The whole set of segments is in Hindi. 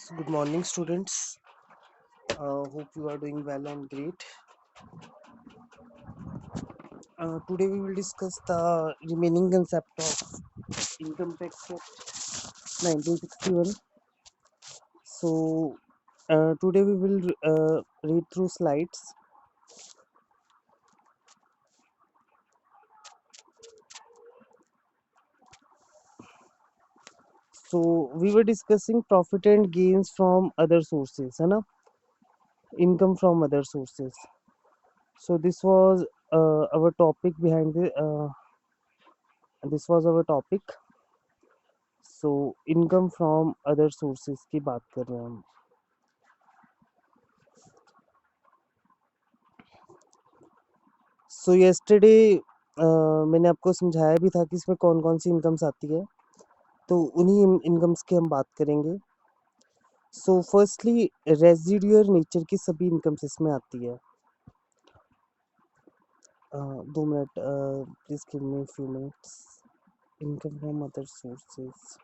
So good morning, students. Hope you are doing well and great. Today we will discuss the remaining concept of Income Tax Act 1961. So today we will read through slides. So we were discussing profit and gains from other sources, है ना? Income from other sources. So this was our topic behind the. This was our topic. So income from other sources की बात कर रहे हैं हम. सो येस्टरडे मैंने आपको समझाया भी था कि इसमें कौन कौन सी इनकम्स आती है, तो उन्हीं इनकम्स की हम बात करेंगे. सो फर्स्टली रेजिडुअल नेचर की सभी इनकम्स इसमें आती है. 2 minute, please give me few minutes. Income from other sources.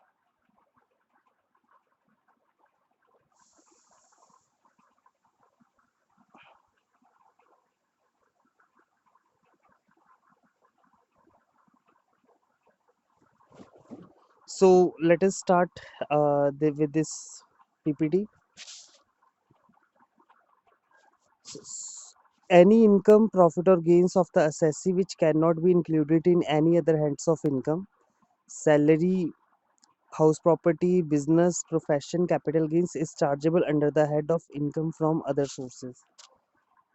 So let us start with this PPT. Any income, profit or gains of the assessee which cannot be included in any other heads of income, salary, house property, business, profession, capital gains is chargeable under the head of income from other sources.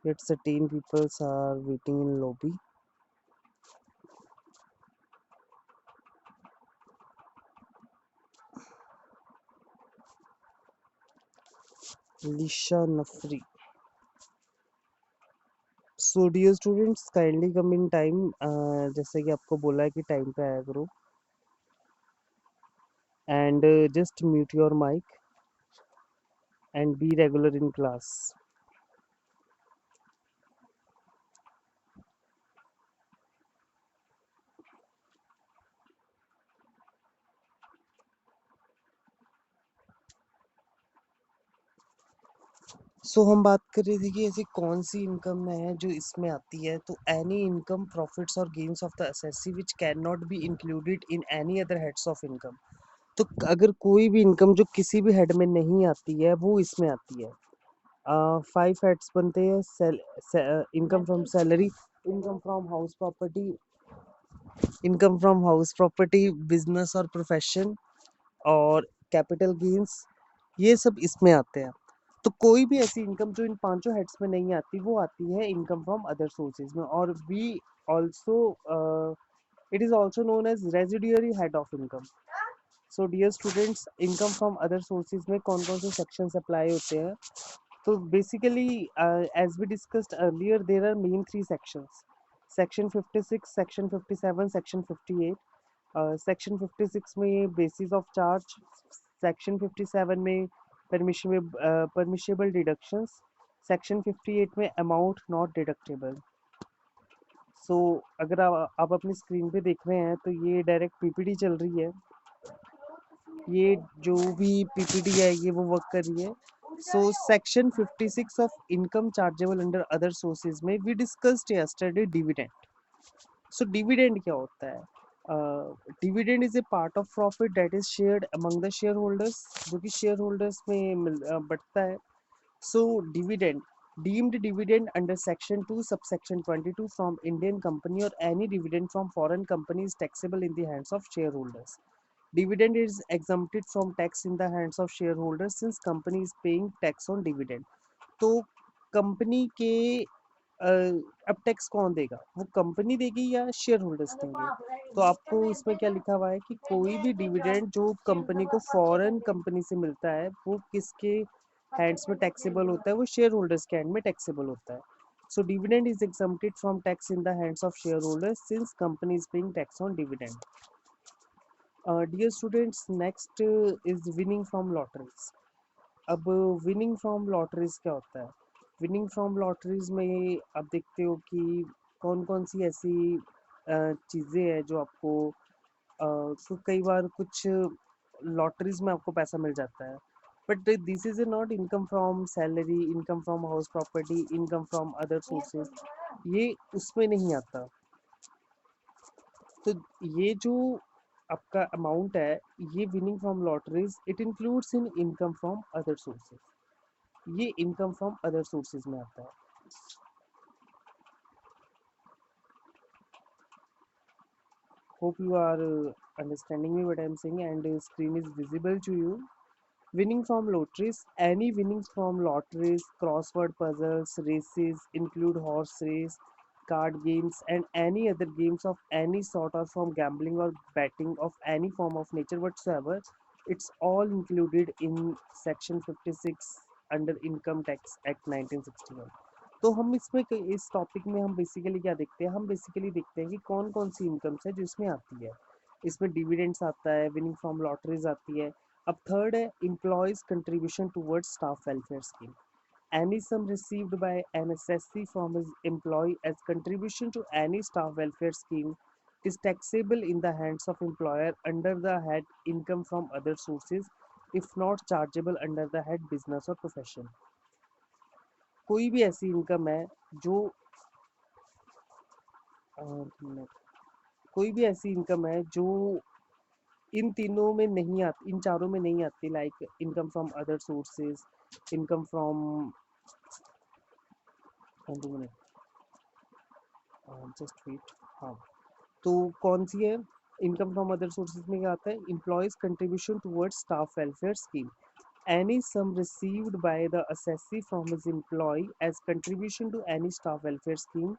Yet certain people are waiting in lobby. Lisha Nafri. So dear students, kindly come in time. जैसे कि आपको बोला है कि टाइम पे आया करो. And just mute your mic and be regular in class. सो हम बात कर रहे थे कि ऐसी कौन सी इनकम है जो इसमें आती है. तो एनी इनकम, प्रॉफिट्स और gains of the assessee which can not be included in any other heads of income. तो अगर कोई भी इनकम जो किसी भी हेड में नहीं आती है वो इसमें आती है. 5 हेड्स बनते हैं. Income from salary, income from house property, income from house property, business और प्रोफेशन और कैपिटल गेन्स. ये सब इसमें आते हैं. तो कोई भी ऐसी इनकम जो इन पांचों हेड्स में नहीं आती वो आती है इनकम फ्रॉम अदर सोर्सेज में. और we also it is also known as residuary head of income. So dear students, income from other sources में कौन कौन से सेक्शंस अप्लाई होते हैं. तो basically as we discussed earlier there are main 3 sections. Section 56, section 57, section 58. Section 56 में बेसिस ऑफ चार्ज, सेक्शन 57 में परमिशेबल डिडक्शंस, सेक्शन 58 में अमाउंट नॉट डिडक्टेबल. सो अगर आप अपनी स्क्रीन पे देख रहे हैं तो ये डायरेक्ट पीपीटी चल रही है. ये जो भी पीपीटी है ये वो वर्क कर रही है. So section 56 of income chargeable under other sources में we discussed yesterday dividend. So dividend क्या होता है? Dividend is a part of profit that is shared among the share holders, जो कि शेयर होल्डर्स में बढ़ता है. So dividend, deemed dividend under section 2 subsection 22 from Indian company or any dividend from foreign company is taxable in the hands of shareholders. Dividend is exempted from tax in the hands of shareholders since company is paying tax on dividend. तो कंपनी के अब टैक्स कौन देगा? वो कंपनी देगी या शेयर होल्डर्स देंगे? तो आपको इसमें क्या लिखा हुआ है कि कोई भी डिविडेंड जो कंपनी को फॉरेन कंपनी से मिलता है वो किसके हैंड्स में टैक्सेबल होता है? वो शेयर होल्डर्स के हैंड में टैक्सेबल होता है. So dividend is exempted from tax in the hands of shareholders since company is paying tax on dividend. Dear students, next is winning from lotteries. अब विनिंग फ्रॉम लॉटरीज क्या होता है? विनिंग फ्रॉम लॉटरीज में आप देखते हो कि कौन कौन सी ऐसी चीज़ें हैं जो आपको तो कई बार कुछ लॉटरीज में आपको पैसा मिल जाता है. But this is not income from salary, income from house property, income from other sources, ये उसमें नहीं आता। तो ये जो आपका अमाउंट है, ये winning from lotteries, it includes in income from other sources, ये इनकम फ्रॉम अदर सोर्सेज में आता है। Hope you are understanding me what I am saying and screen is visible to you. Winning from lotteries. Any winnings from lotteries, crossword puzzles, races include horse race, card games, and any other games of any sort or from gambling or betting of any form of nature whatsoever. It's all included in Section 56 under Income Tax Act 1961. तो हम इसमें इस टॉपिक में हम बेसिकली क्या देखते हैं, हम बेसिकली देखते हैं कि कौन कौन सी इनकम्स है जो इसमें आती है। इसमें डिविडेंड्स आता है, विनिंग फ्रॉम लॉटरीज आती है। अब थर्ड है employees contribution towards staff welfare scheme. Any sum received by an assessee from his employee as contribution to any staff welfare scheme is taxable in the hands of employer under the head income from other sources if not chargeable under the head business or profession। कोई भी ऐसी इनकम है जो कोई भी ऐसी इनकम है जो इन तीनों में नहीं आती, इन चारों में नहीं आती, like income from other sources, income from just wait, हाँ, तो कौन सी है? इनकम फ्रॉम अदर सोर्सेज में क्या आता है? Employees contribution towards staff welfare scheme. Any sum received by the assessee from his employee as contribution to any staff welfare scheme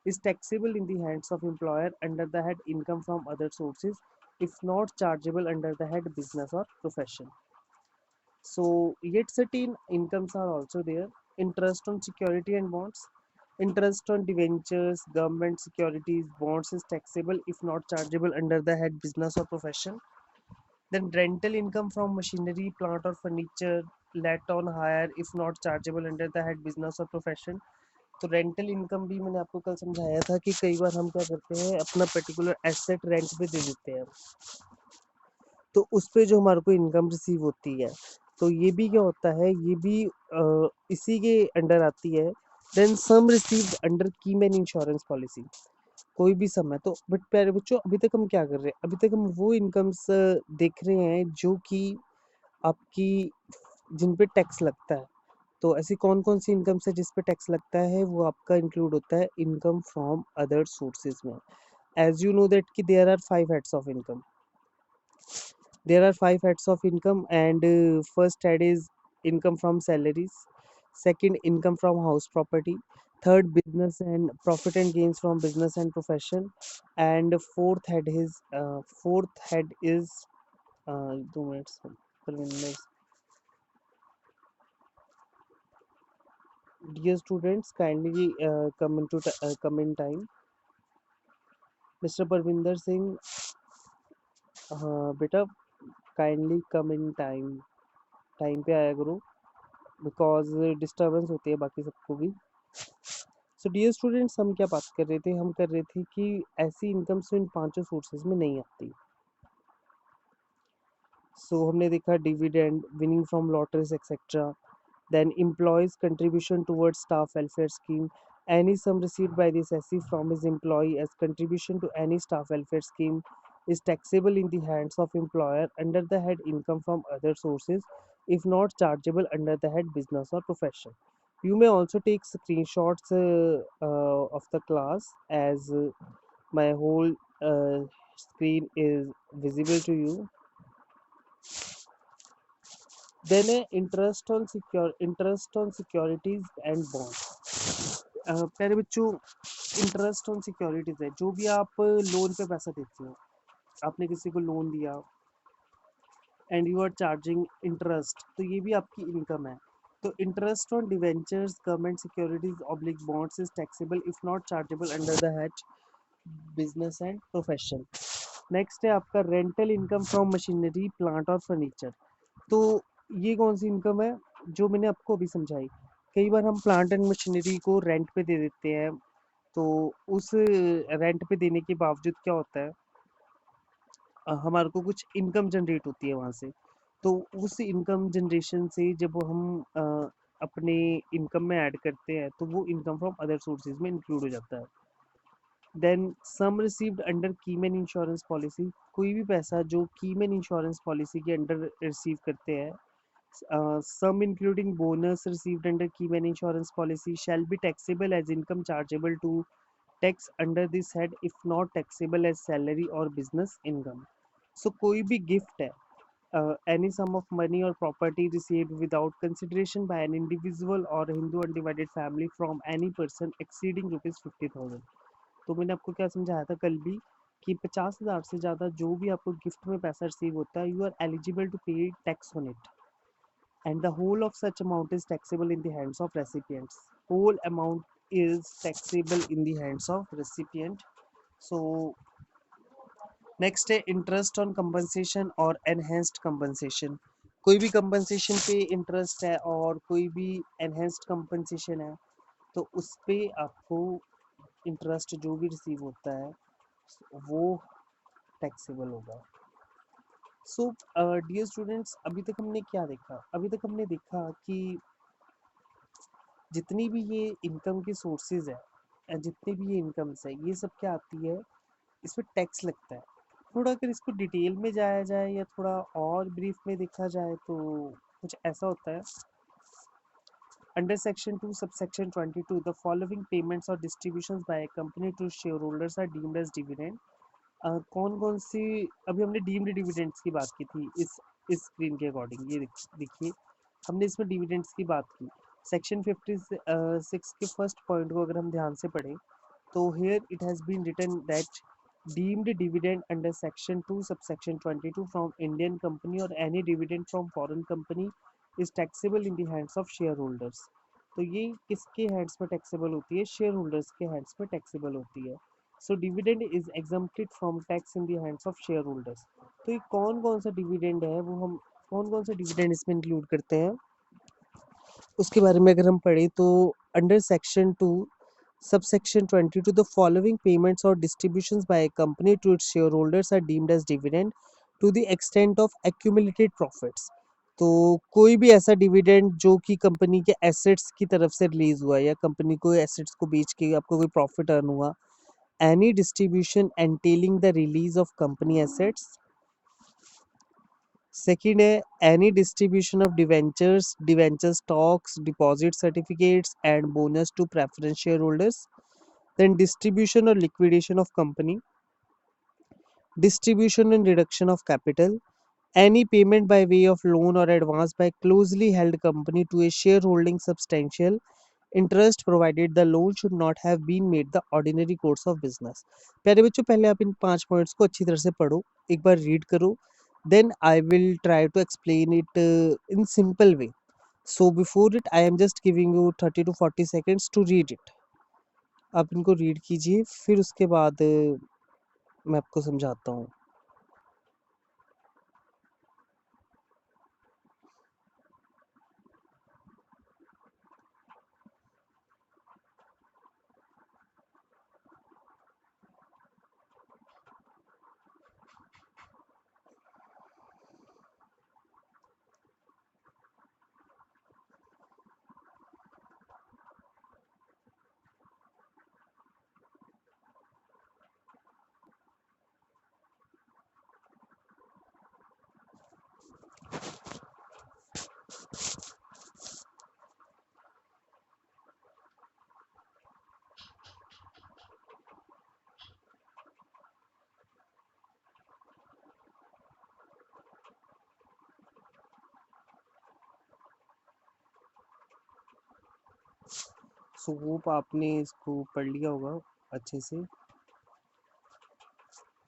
is taxable in the hands of employer under the head income from other sources if not chargeable under the head business or profession। So yet certain incomes are also there. Interest on security and bonds. Interest on debentures, government securities, bonds is taxable if not chargeable under the head business or profession। Then rental income from machinery, plant or furniture let on hire if not chargeable under the head business or profession। तो रेंटल इनकम भी मैंने आपको कल समझाया था कि कई बार हम क्या करते हैं, अपना पर्टिकुलर एसेट रेंट पे दे देते हैं, तो उस पे जो हमारे को इनकम रिसीव होती है, तो ये भी क्या होता है, ये भी इसी के अंडर आती है। Then sum received under keyman insurance policy. कोई भी सम है तो, बट प्यारे बच्चों अभी तक हम क्या कर रहे हैं, अभी तक हम वो इनकम्स देख रहे हैं जो कि आपकी, जिन पे टैक्स लगता है। तो ऐसी कौन कौन सी इनकम्स है जिस पे टैक्स लगता है, वो आपका इंक्लूड होता है इनकम फ्रॉम अदर सोर्सेज में। एज यू नो दैट कि there are 5 heads of income, there are 5 heads of income, and first head is income from salaries, second income from house property, third business and profit and gains from business and profession, and fourth head is 2 minutes, Parvinder. Dear students, kindly come in time। Mr. Parvinder Singh, बेटा kindly come in time, time पे आया करो, बिकॉज डिस्टर्बेंस होती है बाकी सबको भी। सो डियर स्टूडेंट्स, हम क्या बात कर रहे थे, हम कर रहे थे कि ऐसी इनकम इन पांचों सोर्सेज में नहीं आती। सो हमने देखा dividend, winning from lotteries etcetera, then employees contribution towards staff welfare scheme. Any sum received by the assessee from his employee as contribution to any staff welfare scheme is taxable in the hands of employer under the head income from other sources if not chargeable under the head business or profession। You may also take screenshots of the class as my whole screen is visible to you। Then interest on securities and bonds। प्यारे बच्चों, इंटरेस्ट ऑन सिक्योरिटीज है, जो भी आप लोन पे पैसा देते हो, आपने किसी को लोन दिया and you are charging interest, तो ये भी आपकी इनकम है। तो interest on debentures, government securities oblique bonds is taxable if not chargeable under the head business and profession. Next है आपका rental income from machinery, plant और फर्नीचर। तो ये कौन सी इनकम है जो मैंने आपको अभी समझाई। कई बार हम प्लांट एंड मशीनरी को रेंट पे दे देते हैं, तो उस रेंट पे देने के बावजूद क्या होता है, हमारे को कुछ इनकम जनरेट होती है वहाँ से। तो उस इनकम जनरेशन से जब हम अपने इनकम में ऐड करते हैं तो वो इनकम फ्रॉम अदर सोर्सेज में इंक्लूड हो जाता है। Then sum received under keyman insurance policy, कोई भी पैसा जो कीमैन इंश्योरेंस पॉलिसी के अंडर रिसीव करते हैं, sum including bonus received under keyman insurance policy shall be taxable as income chargeable to tax under this head if not taxable as salary और बिजनेस इनकम। सो कोई भी गिफ्ट है, any sum of money or property received without consideration by an individual or Hindu undivided family from any person exceeding rupees 50,000। तो मैंने आपको क्या समझाया था कल भी कि 50,000 से ज़्यादा जो भी आपको गिफ्ट में पैसा रिसीव होता है, you are eligible to pay tax on it, and the whole of such amount is taxable in the hands of recipients. Whole amount is taxable in the hands of recipient। So next है इंटरेस्ट ऑन कंपनसेशन और एनहेंस्ड कंपनसेशन। कोई भी कंपनसेशन पे इंटरेस्ट है और कोई भी एनहेंस्ड कंपनसेशन है तो उस पे आपको इंटरेस्ट जो भी रिसीव होता है वो टैक्सेबल होगा। सो डियर स्टूडेंट्स, अभी तक हमने क्या देखा? अभी तक हमने देखा कि जितनी भी ये इनकम की सोर्सेज है या जितनी भी ये इनकम्स है, ये सब क्या आती है, इसमें टैक्स लगता है। थोड़ा अगर इसको डिटेल में जाया जाए या थोड़ा और ब्रीफ में देखा जाए तो कुछ ऐसा होता है। Under section 2 subsection 22 the following payments और distributions by company to share holders are deemed as dividend. कौन कौन सी, अभी हमने डीम्ड डिविडेंड्स की बात की थी इस स्क्रीन के अकॉर्डिंग, ये देखिए हमने इसमें डिविडेंड्स की बात की। सेक्शन 56 के फर्स्ट पॉइंट को अगर हम ध्यान से पढ़ें तो here it has been written that deemed dividend under section 2 subsection 22 from Indian company or any dividend from foreign company is taxable in the hands of shareholders। तो ये किसके हैंड्स में टैक्सेबल होती है? शेयर होल्डर्स के हैंड्स में टैक्सेबल होती है। So dividend is exempted from tax in the hands of share holders. तो ये कौन कौन सा डिविडेंड है, वो हम कौन कौन सा डिविडेंड इसमें इंक्लूड करते हैं उसके बारे में अगर हम पढ़ें तो under section 2 subsection 22 the following payments or distributions by a company to its shareholders are deemed as dividend to the extent of accumulated profits। तो कोई भी ऐसा डिविडेंड जो कि कंपनी के एसेट्स की तरफ से रिलीज हुआ या कंपनी को एसेट्स को बेच के आपको कोई प्रॉफिट अर्न हुआ, any distribution entailing the release of company assets. Second है any distribution of debentures, debenture stocks, deposit certificates and bonus to preference share holders. Then distribution or liquidation of company, distribution and reduction of capital, any payment by way of loan or advance by closely held company to a shareholding substantial interest provided the loan should not have been made the ordinary course of business। प्यारे बच्चों, पहले आप इन 5 पॉइंट्स को अच्छी तरह से पढ़ो, एक बार रीड करो, then I will try to explain it in simple way। So before it I am just giving you 30 to 40 seconds to read it। आप इनको रीड कीजिए, फिर उसके बाद मैं आपको समझाता हूँ। सो होप आपने इसको पढ़ लिया होगा अच्छे से।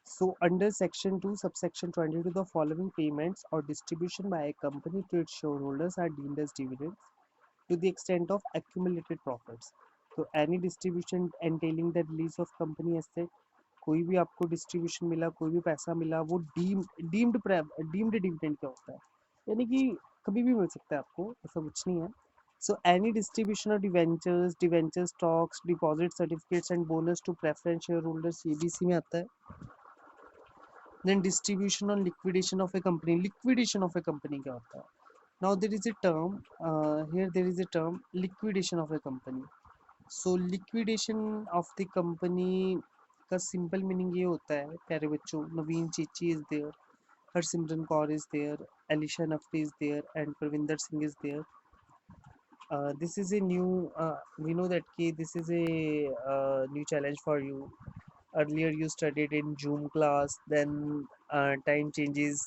So under section 2 subsection 22 the following payments or distribution by a company to its shareholders are deemed as dividends to the extent of accumulated profits। तो any distribution entailing the release of company asset, कोई भी आपको डिस्ट्रीब्यूशन मिला, कोई भी पैसा मिला, वो डीम्ड डिविडेंड क्या होता है, यानी कि कभी भी मिल सकता है आपको, ऐसा कुछ नहीं है। So any distribution of debentures, debenture stocks, deposit certificates and bonus to preference share holders, ये भी इसी में आता है। देन डिस्ट्रीब्यूशन और liquidation of a company. Liquidation of a company क्या होता है? Now there is a term, here there is a term liquidation of a company. So liquidation of the company का सिंपल मीनिंग ये होता है प्यारे बच्चों, Naveen Chichi is there, Harsimran Kaur is there, Alisha Nafi is there, and Parvinder Singh is there. This is a new, we know that this is a new challenge for you. Earlier you studied in Zoom class, then time changes,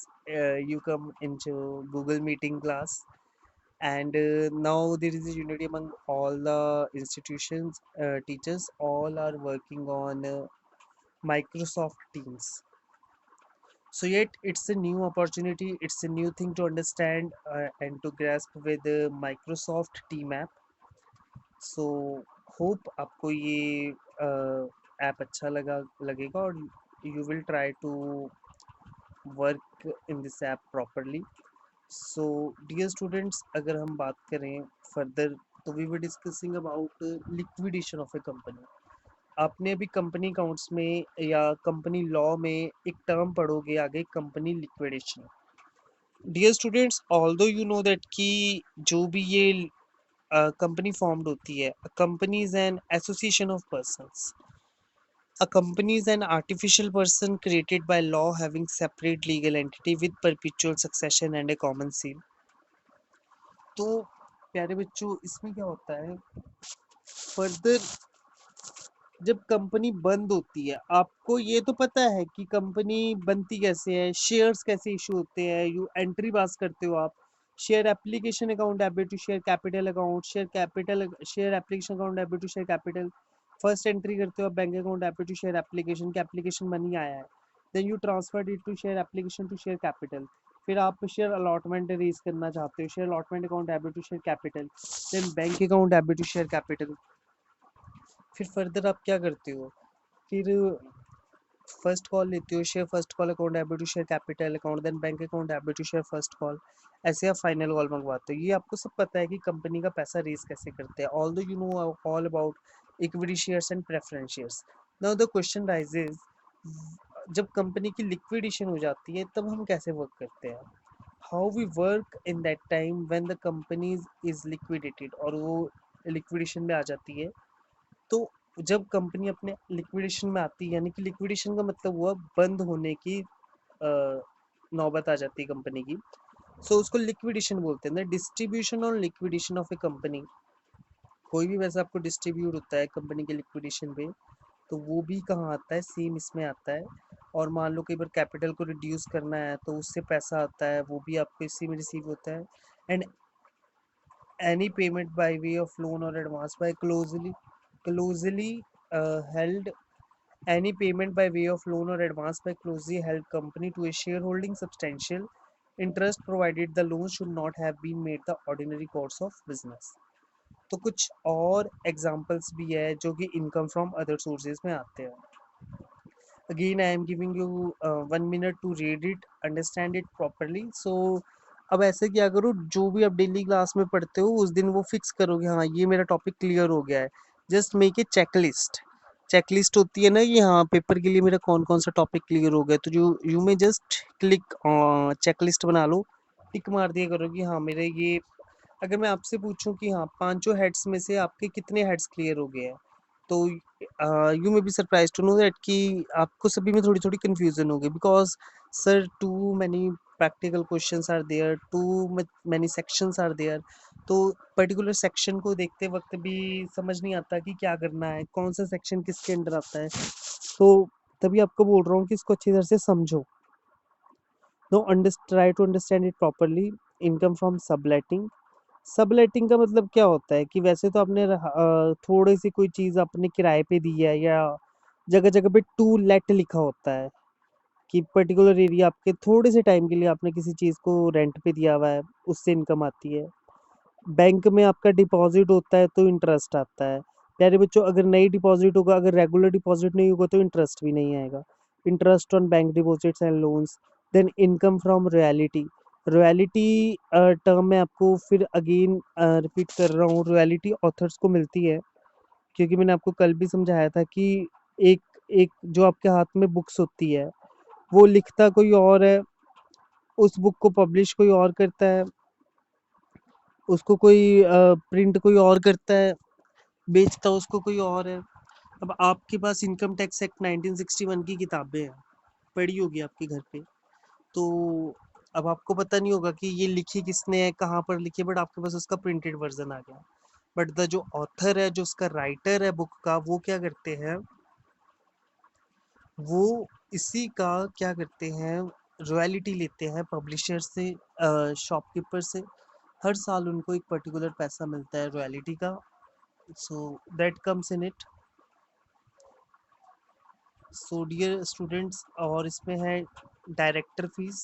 you come into Google Meeting class, and now there is a unity among all the institutions, teachers, all are working on Microsoft Teams. So yet it's a new opportunity, it's a new thing to understand and to grasp with Microsoft Team app. So hope आपको ये ऐप अच्छा लगेगा और you will try to work in this app properly. So dear students, अगर हम बात करें further, तो we were discussing about liquidation of a company. आपने अभी कंपनी अकाउंट्स में या कंपनी लॉ में एक टर्म पढ़ोगे आगे, company liquidation. Dear students, although you know that कि जो भी ये कंपनी फॉर्म्ड होती है, company is an association of persons. A company is an artificial person created by law having separate legal entity with perpetual succession and a common seal. तो प्यारे बच्चों, इसमें क्या होता है फर्दर, जब कंपनी बंद होती है, आपको ये तो पता है कि कंपनी बनती कैसे है, शेयर्स कैसे इशू होते हैं, यू एंट्री पास करते हो आप, share application account debit to share capital account, share application account debit to share capital, first entry करते हो आप bank account debit to share application के, एप्लीकेशन मनी आया है, then you transfer it to share application to share capital, फिर आप शेयर अलॉटमेंट रेज करना चाहते हो, share allotment account debit to share capital, then bank account debit to share capital. फिर फर्दर आप क्या करते हो, फिर फर्स्ट कॉल लेते हो, share first call account debit to share capital account, then bank account debit to share first call, ऐसे आप फाइनल कॉल मंगवाते हो। ये आपको सब पता है कि कंपनी का पैसा रेज कैसे करते हैं, although you know all about equity shares and preference shares. Now the question raises, जब कंपनी की लिक्विडेशन हो जाती है तब हम कैसे वर्क करते हैं, how we work in that time when the company is liquidated, और वो लिक्विडेशन में आ जाती है। तो जब कंपनी अपने लिक्विडेशन में आती है, यानी कि लिक्विडेशन का मतलब हुआ बंद होने की नौबत आ जाती है कंपनी की, सो उसको लिक्विडेशन बोलते हैं। डिस्ट्रीब्यूशन और लिक्विडेशन ऑफ ए कंपनी, कोई भी वैसा आपको डिस्ट्रीब्यूट होता है कंपनी के लिक्विडेशन पे, तो वो भी कहाँ आता है, सेम इसमें आता है। और मान लो कई बार कैपिटल को रिड्यूस करना है तो उससे पैसा आता है, वो भी आपको इसी में रिसीव होता है। And any payment by way of loan और advance by closely held, any payment by way of loan or advance by closely held company to a shareholding substantial interest provided the loan should not have been made the ordinary course of business। तो कुछ और एग्जांपल्स भी है जो कि इनकम फ्रॉम अदर सोर्सेज में आते हैं। Again I am giving you 1 minute to read it, understand it properly. So अब ऐसे क्या करो, जो भी आप डेली क्लास में पढ़ते हो उस दिन वो फिक्स करो कि हाँ ये मेरा टॉपिक क्लियर हो गया है। Just make a checklist, checklist होती है ना कि हाँ पेपर के लिए मेरा कौन कौन सा टॉपिक क्लियर हो गया, तो जो यू में जस्ट क्लिक चेकलिस्ट बना लो, टिक मार दिया करो कि हाँ मेरे ये, अगर मैं आपसे पूछूं कि हाँ पांचों हेड्स में से आपके कितने हेड्स क्लियर हो गए हैं, तो you may be surprise to know that कि आपको सभी में थोड़ी थोड़ी कंफ्यूजन होगी, because sir too many practical questions are there, too many sections are there, तो पर्टिकुलर सेक्शन को देखते वक्त भी समझ नहीं आता कि क्या करना है, कौन सा सेक्शन किसके अंडर आता है। तो तभी आपको बोल रहा हूँ कि इसको अच्छी तरह से समझो। No try to understand it properly. Income from subletting, subletting का मतलब क्या होता है कि वैसे तो आपने थोड़ी सी कोई चीज़ आपने किराए पे दी है, या जगह जगह पे टू लेट लिखा होता है कि पर्टिकुलर एरिया आपके थोड़े से टाइम के लिए आपने किसी चीज़ को रेंट पे दिया हुआ है, उससे इनकम आती है। बैंक में आपका डिपॉजिट होता है तो इंटरेस्ट आता है। प्यारे बच्चों, अगर नई डिपॉजिट होगा, अगर रेगुलर डिपॉजिट नहीं होगा तो इंटरेस्ट भी नहीं आएगा। Interest on bank deposits and loans. Then income from royalty, royalty term में आपको फिर अगेन रिपीट कर रहा हूँ, रॉयल्टी ऑथर्स को मिलती है, क्योंकि मैंने आपको कल भी समझाया था कि एक एक जो आपके हाथ में बुक्स होती है, वो लिखता कोई और है, उस बुक को पब्लिश कोई और करता है, उसको कोई प्रिंट कोई और करता है, बेचता उसको कोई और है। अब आपके पास इनकम टैक्स एक्ट 1961 की किताबें हैं, पढ़ी होगी आपके घर पे, तो अब आपको पता नहीं होगा कि ये लिखी किसने है, कहाँ पर लिखी है, बट आपके पास उसका प्रिंटेड वर्जन आ गया। बट द जो ऑथर है, जो उसका राइटर है बुक का, वो क्या करते हैं, वो इसी का क्या करते हैं, रॉयल्टी लेते हैं पब्लिशर से, शॉपकीपर से। हर साल उनको एक पर्टिकुलर पैसा मिलता है रॉयल्टी का, so that comes in it. So dear students, और इसमें है डायरेक्टर फीस,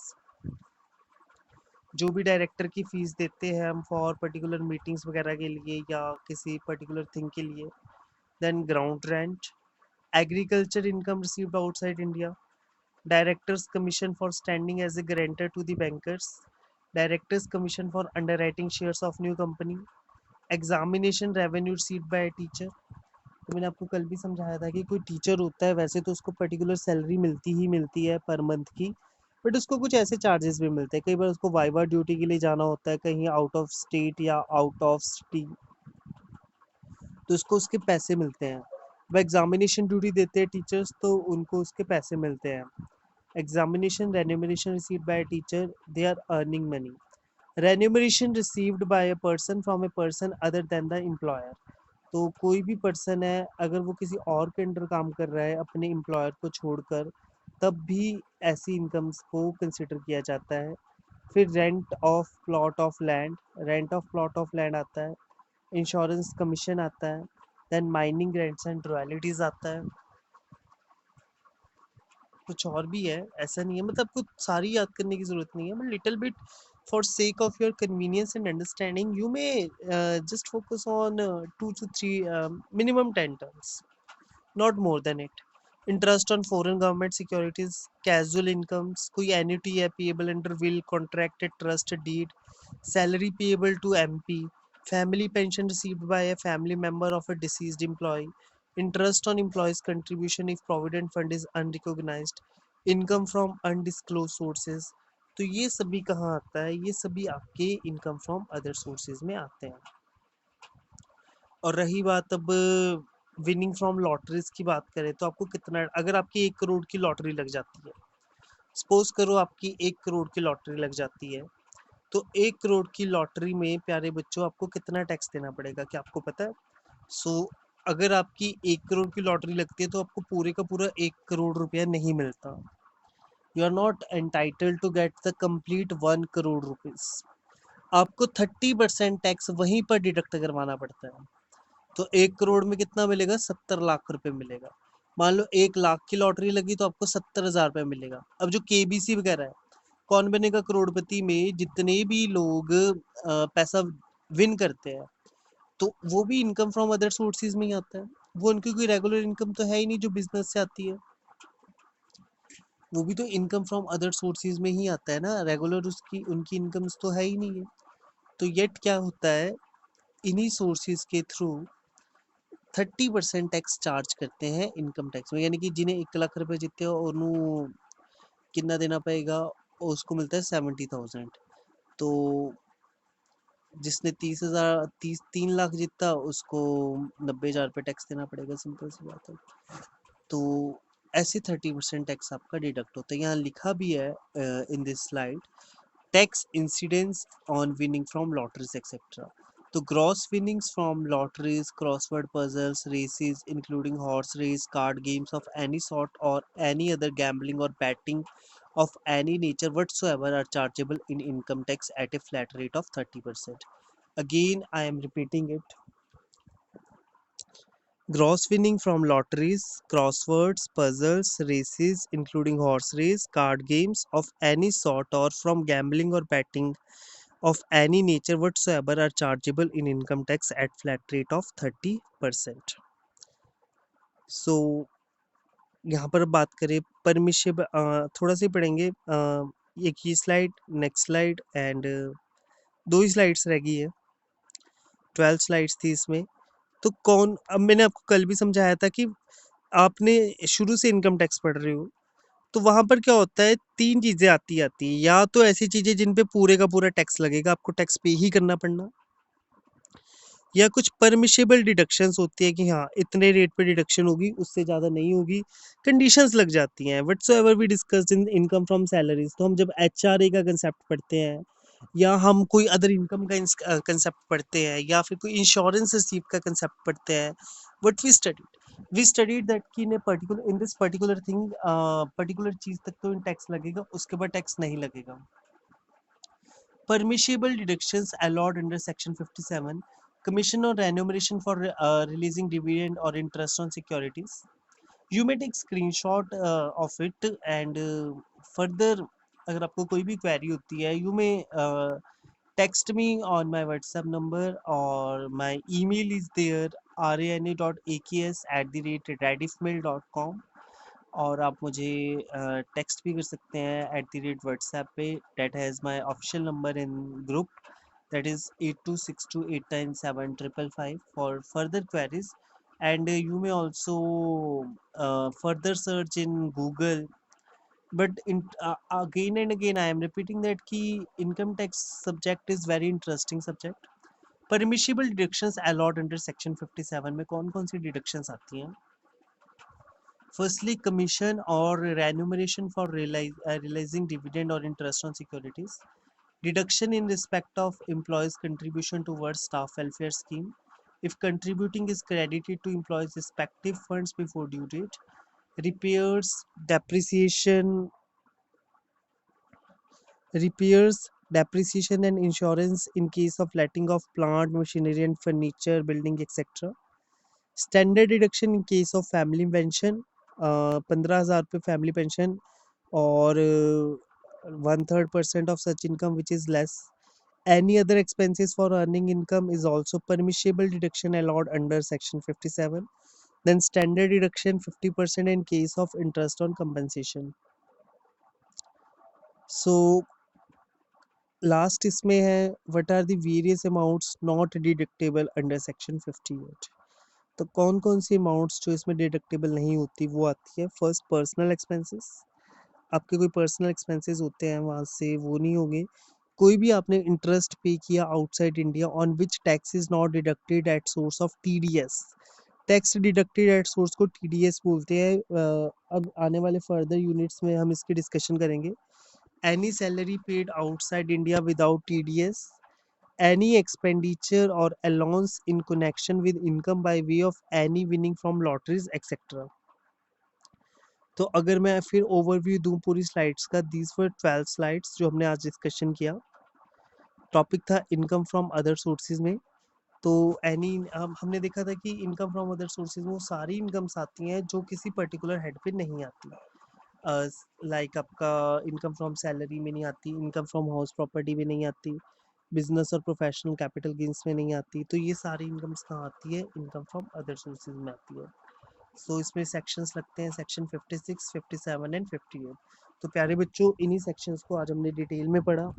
जो भी डायरेक्टर की फीस देते हैं हम फॉर पर्टिकुलर मीटिंग्स वगैरह के लिए या किसी पर्टिकुलर थिंग के लिए। Then ground rent, agriculture income received outside India, directors commission for standing as a guarantor to the bankers, directors commission for underwriting shares of new company, examination revenue received by a teacher। तो मैंने आपको कल भी समझाया था कि कोई टीचर होता है, वैसे तो उसको पर्टिकुलर सैलरी मिलती ही मिलती है पर मंथ की, बट उसको कुछ ऐसे चार्जेस भी मिलते हैं। कई बार उसको वाइवा ड्यूटी के लिए जाना होता है कहीं आउट ऑफ स्टेट या आउट ऑफ सिटी, तो उसको उसके पैसे मिलते हैं। वह एग्जामिनेशन ड्यूटी देते हैं टीचर्स, तो उनको उसके पैसे मिलते हैं। Examination remuneration received by a teacher, they are earning money. Remuneration received by a person from a person other than the employer। तो कोई भी पर्सन है, अगर वो किसी और के अंडर काम कर रहा है अपने एम्प्लॉयर को छोड़कर, तब भी ऐसी इनकम्स को कंसिडर किया जाता है। फिर rent of plot of land, rent of plot of land आता है, इंश्योरेंस कमीशन आता है, then mining rents and royalties आता है। कुछ और भी है, ऐसा नहीं है, मतलब कुछ सारी याद करने की ज़रूरत नहीं है, but little bit for sake of your convenience and understanding you may just focus on 2 to 3 minimum 10 terms, not more than it। Interest on foreign government securities, casual incomes, कोई एन्युटी है payable under will, contracted trust deed, salary payable to MP, family pension received by a family member of a deceased employee, interest on employees contribution if provident fund is unrecognized, income from undisclosed sources। तो ये सभी कहाँ आता है, ये सभी आपके इनकम फ्रॉम अदर सोर्सेज में आते हैं। और रही बात अब विनिंग फ्रॉम लॉटरीज की बात करें, तो आपको कितना, अगर आपकी 1 करोड़ की लॉटरी लग जाती है, सपोज करो आपकी 1 करोड़ की लॉटरी लग जाती है, तो 1 करोड़ की लॉटरी में प्यारे बच्चों आपको कितना टैक्स देना पड़ेगा, क्या आपको पता है? सो अगर आपकी 1 करोड़ की लॉटरी लगती है तो आपको पूरे का पूरा 1 करोड़ रुपया नहीं मिलता। You are not entitled to get the complete 1 crore rupees. आपको 30% टैक्स वहीं पर डिडक्ट करवाना पड़ता है। तो 1 करोड़ में कितना मिलेगा, 70 लाख रुपए मिलेगा। मान लो 1 लाख की लॉटरी लगी तो आपको 70 हजार रुपये मिलेगा। अब जो केबीसी वगैरह है, कौन बनेगा करोड़पति में, जितने भी लोग पैसा विन करते हैं, तो वो भी इनकम फ्रॉम अदर सोर्सेज में ही आता है। वो उनकी कोई रेगुलर इनकम तो है ही नहीं जो बिजनेस से आती है, वो भी तो इनकम फ्रॉम अदर सोर्सेज में ही आता है ना, रेगुलर उसकी उनकी इनकम्स तो है ही नहीं है। तो येट क्या होता है, इन्हीं सोर्सेज के थ्रू 30% टैक्स चार्ज करते हैं इनकम टैक्स में, यानी कि जिन्हें 1 लाख रुपए जीते हो उन्होंने कितना देना पड़ेगा, उसको मिलता है 70,000। तो जिसने 30,000 3 लाख जीता उसको 90,000 रुपये टैक्स देना पड़ेगा, सिंपल सी बात है। तो ऐसे 30% टैक्स आपका डिडक्ट होता है। यहाँ लिखा भी है in this slide, tax incidence on winning from lotteries etcetera. तो gross winnings from lotteries, crossword puzzles, races including horse race, card games of any sort और एनी अदर गैम्बलिंग और betting of any nature whatsoever are chargeable in income tax at a flat rate of 30%। Again, I am repeating it. Gross winning from lotteries, crosswords, puzzles, races including horse race, card games of any sort or from gambling or betting of any nature whatsoever are chargeable in income tax at flat rate of 30%। So यहाँ पर बात करें परमिशिबल, थोड़ा सा ही पढ़ेंगे, एक ही स्लाइड, नेक्स्ट स्लाइड एंड 2 ही स्लाइड्स रह गई है, 12 स्लाइड्स थी इसमें। तो कौन, अब मैंने आपको कल भी समझाया था कि आपने शुरू से इनकम टैक्स पढ़ रहे हो, तो वहाँ पर क्या होता है, 3 चीज़ें आती है, या तो ऐसी चीज़ें जिन पे पूरे का पूरा टैक्स लगेगा, आपको टैक्स पे ही करना पड़ना, या कुछ परमिशेबल डिडक्शंस होती है कि हाँ, इतने रेट पे डिडक्शन होगी, उससे ज़्यादा नहीं होगी, कंडीशंस लग जाती हैं। Whatsoever we discussed in income from salaries, तो हम जब एचआरए का कांसेप्ट पढ़ते हैं, या हम कोई अदर इनकम का कांसेप्ट पढ़ते हैं, या फिर कोई इंश्योरेंस रिसीप्ट का कांसेप्ट पढ़ते हैं, व्हाट वी स्टडीड दैट कि in this particular thing, particular चीज़ तक तो टैक्स लगेगा, उसके बाद टैक्स नहीं लगेगा। Permissible deductions allowed under Section 57, Commission on Remuneration for releasing dividend or interest on securities. You may take screenshot of it and further अगर आपको कोई भी query होती है, you may text me on my WhatsApp number or my email is there rana.aks@rediffmail.com, और आप मुझे टेक्स्ट भी कर सकते हैं @WhatsApp पे, that has my official number in group, that is 8262897555 for further queries. And you may also further search in Google, but again and again I am repeating that ki income tax subject is very interesting subject. Permissible deductions allowed under section 57 में कौन कौन सी deductions आती हैं? Firstly, commission or remuneration for realizing dividend or interest on securities. Deduction in respect of employees' contribution towards staff welfare scheme, if contributing is credited to employees' respective funds before due date. Repairs, depreciation and insurance in case of letting of plant, machinery and furniture, building, etc. Standard deduction in case of family pension, 15,000 रुपये फैमिली पेंशन, और 1/3% of such income which is less. Any other expenses for earning income is also permissible deduction allowed under section 57. Then standard deduction 50% in case of interest on compensation. So last इसमें है, what are the various amounts not deductible under section 58. तो कौन कौन सी अमाउंट्स जो इसमें डिडक्टेबल नहीं होती वो आती है। फर्स्ट, पर्सनल एक्सपेंसेस, आपके कोई पर्सनल एक्सपेंसेस होते हैं वहाँ से वो नहीं होंगे। कोई भी आपने इंटरेस्ट पे किया outside India on which tax is not deducted at source of TDS, tax deducted at source को टीडीएस बोलते हैं। अब आने वाले फर्दर यूनिट्स में हम इसकी डिस्कशन करेंगे। Any salary paid outside India without TDS, any expenditure or allowance in connection with income by way of any winning from lotteries etc. तो अगर मैं फिर ओवरव्यू दूं पूरी स्लाइड्स का, दीज वर 12 स्लाइड्स जो हमने आज डिस्कशन किया। टॉपिक था इनकम फ्रॉम अदर सोर्सेज में। तो हमने देखा था कि इनकम फ्रॉम अदर सोर्सेज में वो सारी इनकम्स आती हैं जो किसी पर्टिकुलर हेड पे नहीं आती। लाइक आपका इनकम फ्रॉम सैलरी में नहीं आती, इनकम फ्रॉम हाउस प्रॉपर्टी में नहीं आती, बिजनेस और प्रोफेशनल कैपिटल गेंस में नहीं आती। तो ये सारी इनकम्स कहाँ आती है? इनकम फ्रॉम अदर सोर्सेज में आती है। सो इसमें सेक्शंस लगते हैं, सेक्शन 56, 57 एंड 58। तो प्यारे बच्चों, इन्हीं सेक्शंस को आज हमने डिटेल में पढ़ा,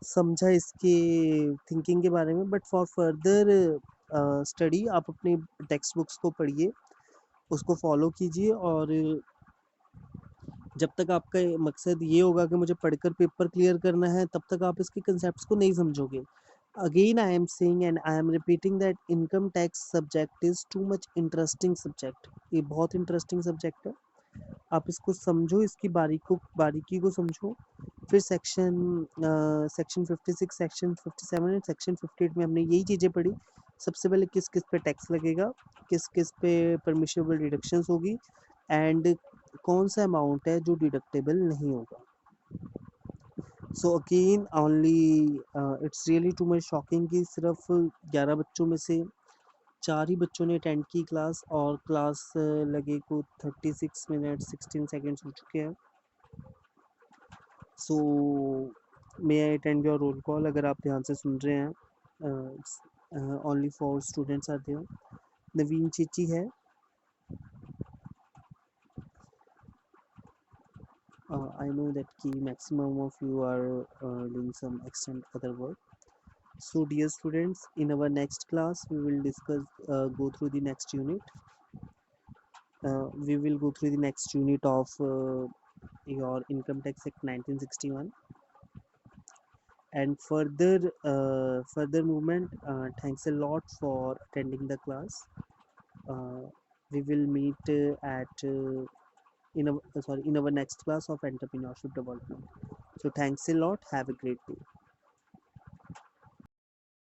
समझा इसके थिंकिंग के बारे में। बट फॉर फर्दर स्टडी आप अपनी टेक्स्ट बुक्स को पढ़िए, उसको फॉलो कीजिए, और जब तक आपका मकसद ये होगा कि मुझे पढ़कर पेपर क्लियर करना है, तब तक आप इसके कंसेप्ट्स को नहीं समझोगे। Again I am saying and I am repeating that income tax subject is too much interesting subject. ये बहुत इंटरेस्टिंग सब्जेक्ट है, आप इसको समझो, इसकी बारीकी को समझो। फिर सेक्शन 56, सेक्शन 57 एंड सेक्शन 58 में हमने यही चीज़ें पढ़ी। सबसे पहले किस किस पे टैक्स लगेगा, किस किस पे परमिशेबल डिडक्शंस होगी, एंड कौन सा अमाउंट है जो डिडक्टेबल नहीं होगा। So again only it's really too much shocking कि सिर्फ 11 बच्चों में से 4 ही बच्चों ने अटेंड की क्लास, और क्लास लगे को 36 मिनट 16 सेकेंड्स हो चुके हैं। So may I attend your roll call, अगर आप ध्यान से सुन रहे हैं। Only 4 students are there. Naveen चीची है, I know that key maximum of you are doing some extent other work. So dear students, in our next class we will discuss go through the next unit. We will go through the next unit of your Income Tax Act 1961. And further movement. Thanks a lot for attending the class. uh, we will meet at in our next class of entrepreneurship development. So thanks a lot, have a great day.